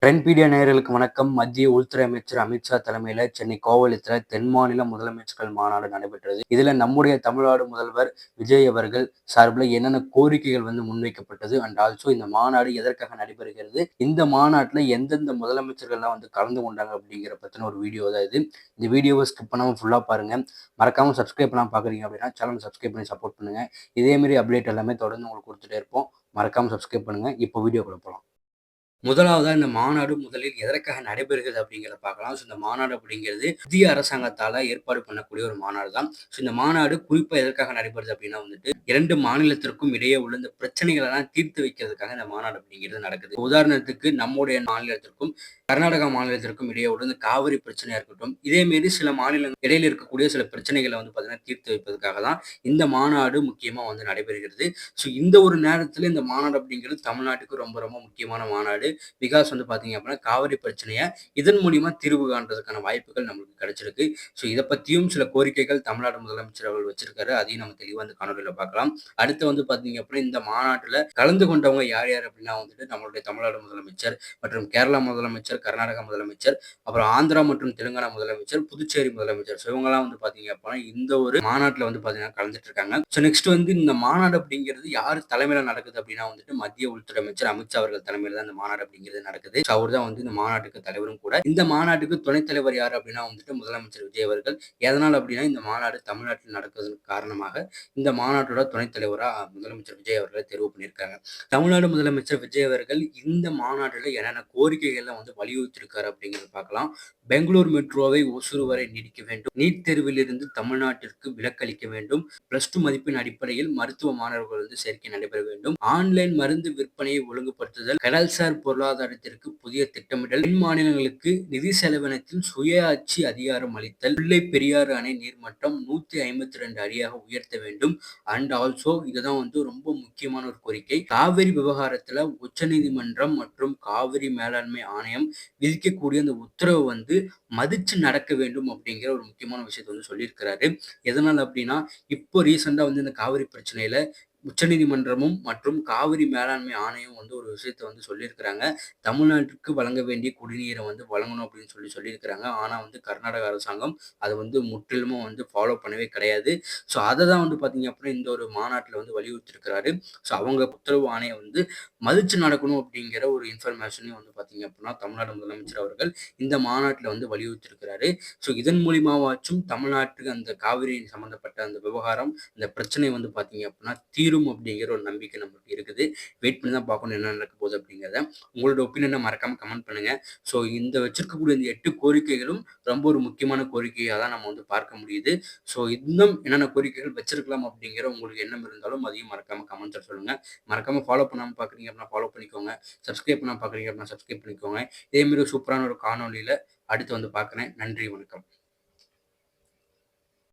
ட்ரெண்ட்பீடியா நேயர்களுக்கு வணக்கம். மத்திய உள்துறை அமைச்சர் அமித்ஷா தலைமையில சென்னை கோவளத்துல தென் மாநில முதலமைச்சர்கள் மாநாடு நடைபெற்றது. இதுல நம்முடைய தமிழ்நாடு முதல்வர் விஜய் அவர்கள் சார்பில் என்னென்ன கோரிக்கைகள் முன்வைக்கப்பட்டது அண்ட் ஆல்சோ இந்த மாநாடு எதற்காக நடைபெறுகிறது, இந்த மாநாட்டில் எந்தெந்த முதலமைச்சர்கள்லாம் கலந்து கொண்டாங்க அப்படிங்கிற பத்தின ஒரு வீடியோ தான் இது. இந்த வீடியோவை ஸ்கிப் பண்ணாம ஃபுல்லா பாருங்க. மறக்காம சப்ஸ்கிரைப் பண்ணாம பாக்குறீங்க அப்படின்னா சேனல் சப்ஸ்கிரைப் பண்ணி சப்போர்ட் பண்ணுங்க. இதே மாதிரி அப்டேட் எல்லாமே தொடர்ந்து உங்களுக்கு கொடுத்துட்டே இருப்போம். மறக்காம சப்ஸ்கிரைப் பண்ணுங்க. இப்போ வீடியோக்குள்ள போலாம். முதலாவதா இந்த மாநாடு முதலில் எதற்காக நடைபெறுகிறது அப்படிங்கிறத பார்க்கலாம். ஸோ இந்த மாநாடு அப்படிங்கிறது இந்திய அரசாங்கத்தால ஏற்பாடு பண்ணக்கூடிய ஒரு மாநாடு தான். ஸோ இந்த மாநாடு குறிப்பா எதற்காக நடைபெறுது அப்படின்னா 2 மாநிலத்திற்கும் இடையே உள்ள இந்த பிரச்சனைகள் எல்லாம் தீர்த்து வைக்கிறதுக்காக இந்த மாநாடு அப்படிங்கிறது நடக்குது. உதாரணத்துக்கு நம்முடைய மாநிலத்திற்கும் கர்நாடகா மாநிலத்திற்கும் இடையே உள்ள இந்த காவிரி பிரச்சனையா இருக்கட்டும், இதே மாரி சில மாநிலங்கள் இடையில இருக்கக்கூடிய சில பிரச்சனைகளை பார்த்தீங்கன்னா தீர்த்து வைப்பதற்காக தான் இந்த மாநாடு முக்கியமா நடைபெறுகிறது. ஸோ இந்த ஒரு நேரத்துல இந்த மாநாடு அப்படிங்கிறது தமிழ்நாட்டுக்கு ரொம்ப ரொம்ப முக்கியமான மாநாடு. பிகாஸ் பார்த்தீங்க அப்படின்னா காவிரி பிரச்சனையை இதன் மூலியமா தீர்வு காண்றதுக்கான வாய்ப்புகள் நமக்கு கிடைச்சிருக்கு. ஸோ இதை பத்தியும் சில கோரிக்கைகள் தமிழ்நாடு முதலமைச்சர் அவர்கள் வச்சிருக்காரு. அதையும் நம்ம தெளிவா இந்த காணொலியில பார்க்கலாம். அடுத்து பார்த்தீங்க அப்படின்னா இந்த மாநாட்டுல கலந்து கொண்டவங்க யார் யார் அப்படின்னா நம்மளுடைய தமிழ்நாடு முதலமைச்சர் மற்றும் கேரளா முதலமைச்சர், கர்நாடகா முதலமைச்சர், அப்புறம் ஆந்திரா மற்றும் தெலுங்கானா முதலமைச்சர், புதுச்சேரி முதலமைச்சர். ஸோ இவங்கெல்லாம் பார்த்தீங்க அப்படின்னா இந்த ஒரு மாநாட்டுல பார்த்தீங்கன்னா கலந்துட்டு இருக்காங்க. ஸோ நெக்ஸ்ட் இந்த மாநாடு அப்படிங்கிறது யார் தலைமையில நடக்குது அப்படின்னா மத்திய உள்துறை அமைச்சர் அமித்ஷா அவர்கள் தலைமையில தான் இந்த மாநாடு அப்படிங்கிறது நடக்குது. அவர் தான் இந்த மாநாட்டுக்கு தலைவரும் கூட. இந்த மாநாட்டுக்கு துணைத் தலைவர் யார் அப்படின்னா முதலமைச்சர் விஜய் அவர்கள். எதனால் அப்படின்னா இந்த மாநாடு தமிழ்நாட்டில் நடக்கிறதுக்கு காரணமாக இந்த மாநாட்டோட துணைத் தலைவரா முதலமைச்சர் விஜய் அவர்களை தேர்வு பண்ணியிருக்காங்க. தமிழ்நாடு முதலமைச்சர் விஜய் அவர்கள் இந்த மாநாட்டில் என்னென்ன கோரிக்கைகள்லாம் வலியுறுத்தியிருக்காரு அப்படிங்கிறத பார்க்கலாம். பெங்களூர் மெட்ரோவை ஒசூர் வரை நீடிக்க வேண்டும். நீட் தேர்வில் இருந்து தமிழ்நாட்டிற்கு விலக்களிக்க வேண்டும். +2 மதிப்பெண் அடிப்படையில் மருத்துவ மாணவர்கள் சேர்க்கை நடைபெற வேண்டும். ஆன்லைன் மருந்து விற்பனையை ஒழுங்குபடுத்துதல், கடல்சார் பொருளாதாரத்திற்கு புதிய திட்டமிடல், தென் மாநிலங்களுக்கு நிதி செலவினத்தில் சுயாட்சி அதிகாரம் அளித்தல், முல்லை பெரியாறு அணை நீர்மட்டம் 152 அடியாக உயர்த்த வேண்டும். அண்ட் ஆல்சோ இதுதான் ரொம்ப முக்கியமான ஒரு கோரிக்கை. காவிரி விவகாரத்துல உச்சநீதிமன்றம் மற்றும் காவிரி மேலாண்மை ஆணையம் விதிக்கக்கூடிய அந்த உத்தரவு மதிச்சு நடக்க வேண்டும் அப்படிங்கிற ஒரு முக்கியமான விஷயத்தை சொல்லியிருக்கிறாரு. எதனால் அப்படின்னா இப்போ ரீசெண்டா இந்த காவிரி பிரச்சனையில உச்சநீதிமன்றமும் மற்றும் காவிரி மேலாண்மை ஆணையம் ஒரு விஷயத்த சொல்லியிருக்கிறாங்க. தமிழ்நாட்டுக்கு வழங்க வேண்டிய குடிநீரை வழங்கணும் அப்படின்னு சொல்லியிருக்கிறாங்க. ஆனா கர்நாடக அரசாங்கம் அதை முற்றிலுமா ஃபாலோ பண்ணவே கிடையாது. ஸோ அதை தான் பார்த்தீங்க அப்படின்னா இந்த ஒரு மாநாட்டில் வலியுறுத்தியிருக்கிறாரு. ஸோ அவங்க உத்தரவு ஆணையம் மதிச்சு நடக்கணும் அப்படிங்கிற ஒரு இன்ஃபர்மேஷனையும் பார்த்தீங்க அப்படின்னா தமிழ்நாடு முதலமைச்சர் அவர்கள் இந்த மாநாட்டில் வலியுறுத்தியிருக்கிறாரு. ஸோ இதன் மூலியமாவாச்சும் தமிழ்நாட்டுக்கு அந்த காவிரி சம்பந்தப்பட்ட அந்த விவகாரம், அந்த பிரச்சனை பார்த்தீங்க அப்படின்னா தீரும் அப்படிங்கிற ஒரு நம்பிக்கை நமக்கு இருக்குது. வெயிட் பண்ணி தான் பார்க்கணும் என்ன நடக்க போகுது அப்படிங்கிறத. உங்களோட ஒப்பீனியனை மறக்காம கமெண்ட் பண்ணுங்க. ஸோ இந்த வச்சிருக்கக்கூடிய இந்த 8 கோரிக்கைகளும் ரொம்ப ஒரு முக்கியமான கோரிக்கையாக தான் நம்ம பார்க்க முடியுது. ஸோ இன்னும் என்னென்ன கோரிக்கைகள் வச்சிருக்கலாம் அப்படிங்கிற உங்களுக்கு எண்ணம் இருந்தாலும் அதையும் மறக்காம கமெண்ட்ஸில் சொல்லுங்க. மறக்காம ஃபாலோ பண்ணாமல் பார்க்குறீங்க அப்படின்னா ஃபாலோ பண்ணிக்கோங்க. சப்ஸ்கிரைப் பண்ணாமல் பார்க்குறீங்க அப்படின்னா சப்ஸ்கிரைப் பண்ணிக்கோங்க. இதே மாதிரி சூப்பரான ஒரு காணொலியில அடுத்து பார்க்குறேன். நன்றி, வணக்கம்.